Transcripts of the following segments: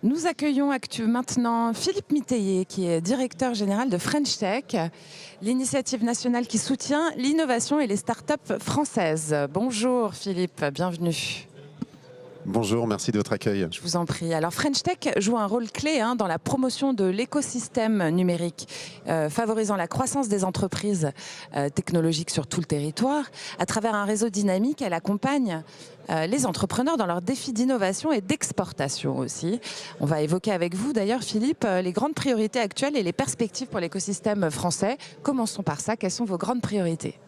Nous accueillons maintenant Philippe Mitayer, qui est directeur général de French Tech, l'initiative nationale qui soutient l'innovation et les startups françaises. Bonjour Philippe, bienvenue. Bonjour, merci de votre accueil. Je vous en prie. Alors French Tech joue un rôle clé dans la promotion de l'écosystème numérique, favorisant la croissance des entreprises technologiques sur tout le territoire. À travers un réseau dynamique, elle accompagne les entrepreneurs dans leurs défis d'innovation et d'exportation aussi. On va évoquer avec vous d'ailleurs, Philippe, les grandes priorités actuelles et les perspectives pour l'écosystème français. Commençons par ça. Quelles sont vos grandes priorités ?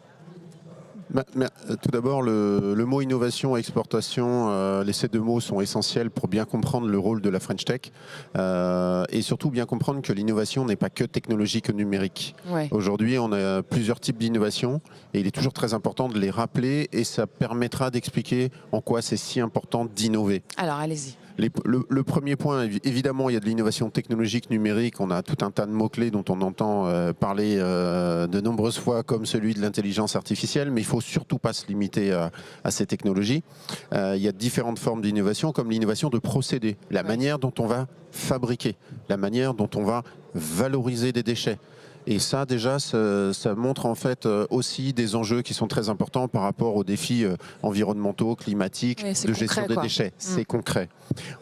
Tout d'abord, le mot innovation et exportation, ces deux mots sont essentiels pour bien comprendre le rôle de la French Tech et surtout bien comprendre que l'innovation n'est pas que technologique ou numérique. Ouais. Aujourd'hui, on a plusieurs types d'innovation et il est toujours très important de les rappeler et ça permettra d'expliquer en quoi c'est si important d'innover. Alors, allez-y. Le premier point, évidemment, il y a de l'innovation technologique, numérique. On a tout un tas de mots-clés dont on entend parler de nombreuses fois, comme celui de l'intelligence artificielle, mais il ne faut surtout pas se limiter à ces technologies. Il y a différentes formes d'innovation, comme l'innovation de procédés, la manière dont on va fabriquer, la manière dont on va valoriser des déchets. Et ça, déjà, ça montre en fait aussi des enjeux qui sont très importants par rapport aux défis environnementaux, climatiques, de gestion des déchets. C'est concret.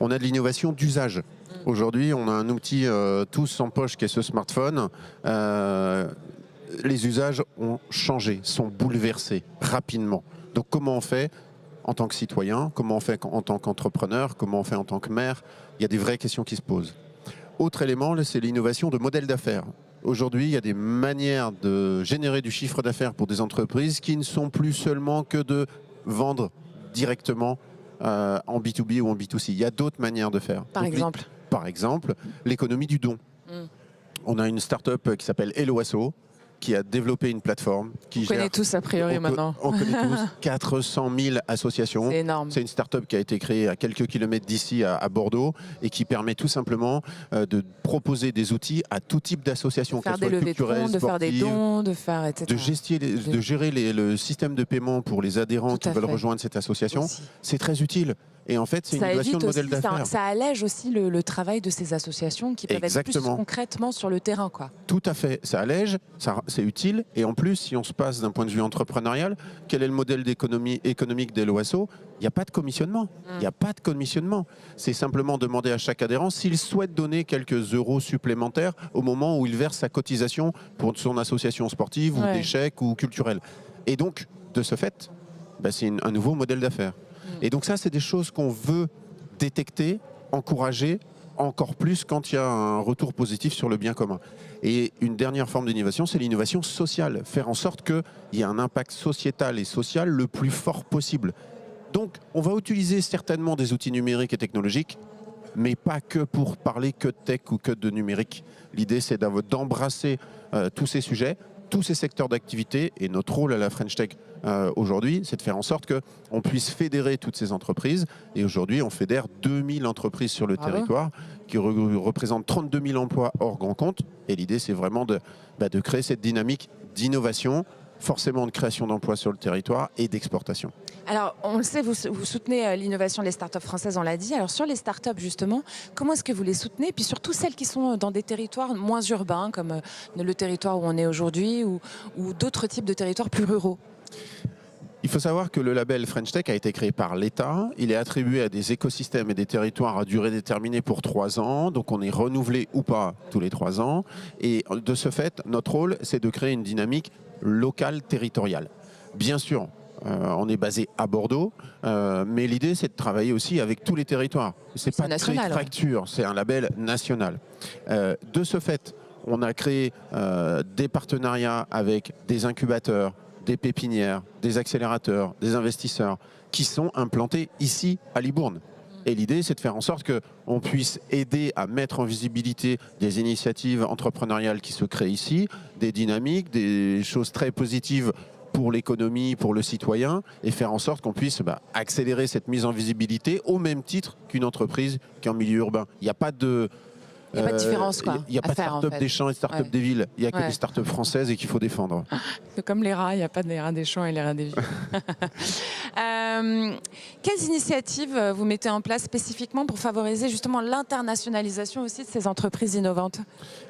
On a de l'innovation d'usage. Aujourd'hui, on a un outil tous en poche qui est ce smartphone. Les usages ont changé, sont bouleversés rapidement. Donc comment on fait en tant que citoyen, comment on fait en tant qu'entrepreneur, comment on fait en tant que maire? Il y a des vraies questions qui se posent. Autre élément, c'est l'innovation de modèles d'affaires. Aujourd'hui, il y a des manières de générer du chiffre d'affaires pour des entreprises qui ne sont plus seulement que de vendre directement en B2B ou en B2C. Il y a d'autres manières de faire. Par exemple, l'économie du don. On a une start-up qui s'appelle HelloAsso, qui a développé une plateforme qui gère... On connaît tous a priori maintenant. On connaît tous 400 000 associations. C'est énorme. C'est une start-up qui a été créée à quelques kilomètres d'ici, à Bordeaux, et qui permet tout simplement de proposer des outils à tout type d'associations. De faire des levées de fonds, de faire des dons, de faire, etc. De gérer le système de paiement pour les adhérents qui veulent rejoindre cette association. C'est très utile. Et en fait, c'est une innovation de modèle d'affaires. Ça allège aussi le travail de ces associations qui peuvent être plus concrètement sur le terrain, quoi. Tout à fait. Ça allège, c'est utile. Et en plus, si on se passe d'un point de vue entrepreneurial, quel est le modèle économique d'HelloAsso? Il n'y a pas de commissionnement. Il n'y a pas de commissionnement. C'est simplement demander à chaque adhérent s'il souhaite donner quelques euros supplémentaires au moment où il verse sa cotisation pour son association sportive ou des chèques ou culturels. Et donc, de ce fait, c'est un nouveau modèle d'affaires. Et donc ça, c'est des choses qu'on veut détecter, encourager, encore plus quand il y a un retour positif sur le bien commun. Et une dernière forme d'innovation, c'est l'innovation sociale. Faire en sorte qu'il y ait un impact sociétal et social le plus fort possible. Donc, on va utiliser certainement des outils numériques et technologiques, mais pas que pour parler que de tech ou que de numérique. L'idée, c'est d'embrasser tous ces sujets, tous ces secteurs d'activité, et notre rôle à la French Tech aujourd'hui, c'est de faire en sorte qu'on puisse fédérer toutes ces entreprises. Et aujourd'hui, on fédère 2000 entreprises sur le territoire qui représentent 32 000 emplois hors grand compte. Et l'idée, c'est vraiment de créer cette dynamique d'innovation, forcément de création d'emplois sur le territoire et d'exportation. Alors, on le sait, vous soutenez l'innovation des startups françaises, on l'a dit. Alors, sur les startups, justement, comment est-ce que vous les soutenez? Puis surtout celles qui sont dans des territoires moins urbains, comme le territoire où on est aujourd'hui, ou d'autres types de territoires plus ruraux. Il faut savoir que le label French Tech a été créé par l'État. Il est attribué à des écosystèmes et des territoires à durée déterminée pour 3 ans. Donc on est renouvelé ou pas tous les 3 ans. Et de ce fait, notre rôle, c'est de créer une dynamique locale, territoriale. Bien sûr, on est basé à Bordeaux, mais l'idée, c'est de travailler aussi avec tous les territoires. C'est pas de créer de fracture, c'est un label national. De ce fait, on a créé des partenariats avec des incubateurs, des pépinières, des accélérateurs, des investisseurs qui sont implantés ici à Libourne. Et l'idée, c'est de faire en sorte qu'on puisse aider à mettre en visibilité des initiatives entrepreneuriales qui se créent ici, des dynamiques, des choses très positives pour l'économie, pour le citoyen, et faire en sorte qu'on puisse accélérer cette mise en visibilité au même titre qu'une entreprise qui est en milieu urbain. Il n'y a pas de... Il n'y a pas de différence, quoi. Il n'y a pas de start-up des champs et de start-up des villes. Il n'y a que des start-up françaises et qu'il faut défendre. C'est comme les rats, il n'y a pas de les rats des champs et les rats des villes. Quelles initiatives vous mettez en place spécifiquement pour favoriser justement l'internationalisation aussi de ces entreprises innovantes?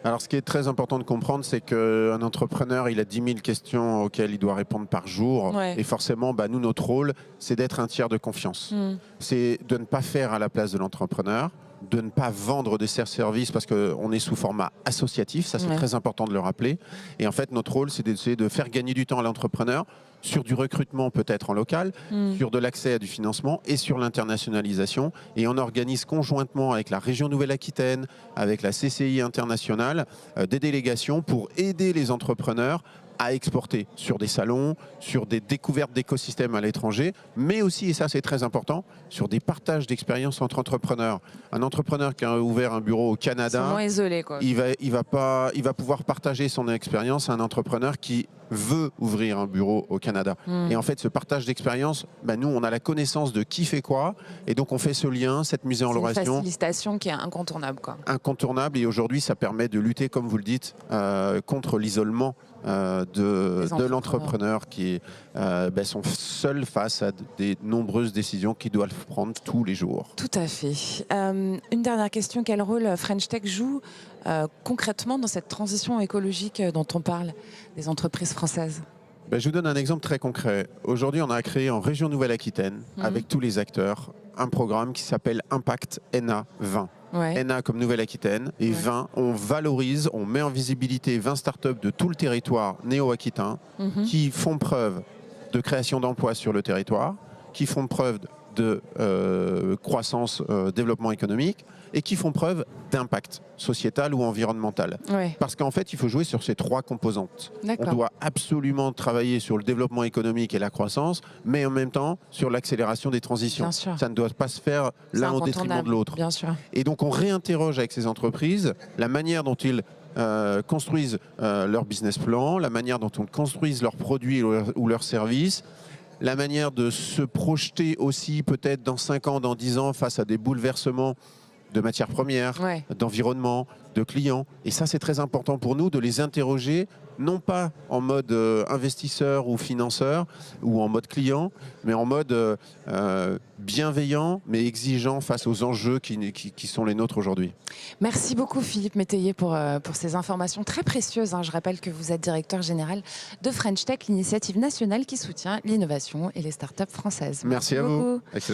Alors, ce qui est très important de comprendre, c'est qu'un entrepreneur, il a 10 000 questions auxquelles il doit répondre par jour. Ouais. Et forcément, nous, notre rôle, c'est d'être un tiers de confiance. C'est de ne pas faire à la place de l'entrepreneur, de ne pas vendre des services parce qu'on est sous format associatif, ça c'est très important de le rappeler. Et en fait, notre rôle, c'est d'essayer de faire gagner du temps à l'entrepreneur sur du recrutement peut-être en local, sur de l'accès à du financement et sur l'internationalisation. Et on organise conjointement avec la région Nouvelle-Aquitaine, avec la CCI internationale, des délégations pour aider les entrepreneurs à exporter sur des salons, sur des découvertes d'écosystèmes à l'étranger, mais aussi, et ça c'est très important, sur des partages d'expériences entre entrepreneurs. Un entrepreneur qui a ouvert un bureau au Canada, moins isolé, quoi. il va pouvoir partager son expérience à un entrepreneur qui veut ouvrir un bureau au Canada. Et en fait, ce partage d'expérience, nous, on a la connaissance de qui fait quoi, et donc on fait ce lien, cette mise en relation. C'est une facilitation qui est incontournable, quoi. Incontournable, et aujourd'hui, ça permet de lutter, comme vous le dites, contre l'isolement de l'entrepreneur qui sont seuls face à des nombreuses décisions qu'ils doivent prendre tous les jours. Tout à fait. Une dernière question, quel rôle French Tech joue concrètement dans cette transition écologique dont on parle des entreprises françaises? Je vous donne un exemple très concret. Aujourd'hui, on a créé en région Nouvelle-Aquitaine, avec tous les acteurs, un programme qui s'appelle Impact ENA 20. ENA comme Nouvelle-Aquitaine et 20, on valorise, on met en visibilité 20 startups de tout le territoire néo-aquitain qui font preuve de création d'emplois sur le territoire, qui font preuve de croissance, développement économique et qui font preuve d'impact sociétal ou environnemental. Parce qu'en fait, il faut jouer sur ces trois composantes. On doit absolument travailler sur le développement économique et la croissance, mais en même temps sur l'accélération des transitions. Ça ne doit pas se faire l'un au détriment de l'autre. Et donc on réinterroge avec ces entreprises la manière dont ils construisent leur business plan, la manière dont ils construisent leurs produits ou leurs services, la manière de se projeter aussi peut-être dans 5 ans, dans 10 ans face à des bouleversements de matières premières, d'environnement, de clients. Et ça, c'est très important pour nous de les interroger, non pas en mode investisseur ou financeur ou en mode client, mais en mode bienveillant, mais exigeant face aux enjeux qui sont les nôtres aujourd'hui. Merci beaucoup Philippe Métayer pour ces informations très précieuses. Je rappelle que vous êtes directeur général de French Tech, l'initiative nationale qui soutient l'innovation et les startups françaises. Merci à vous.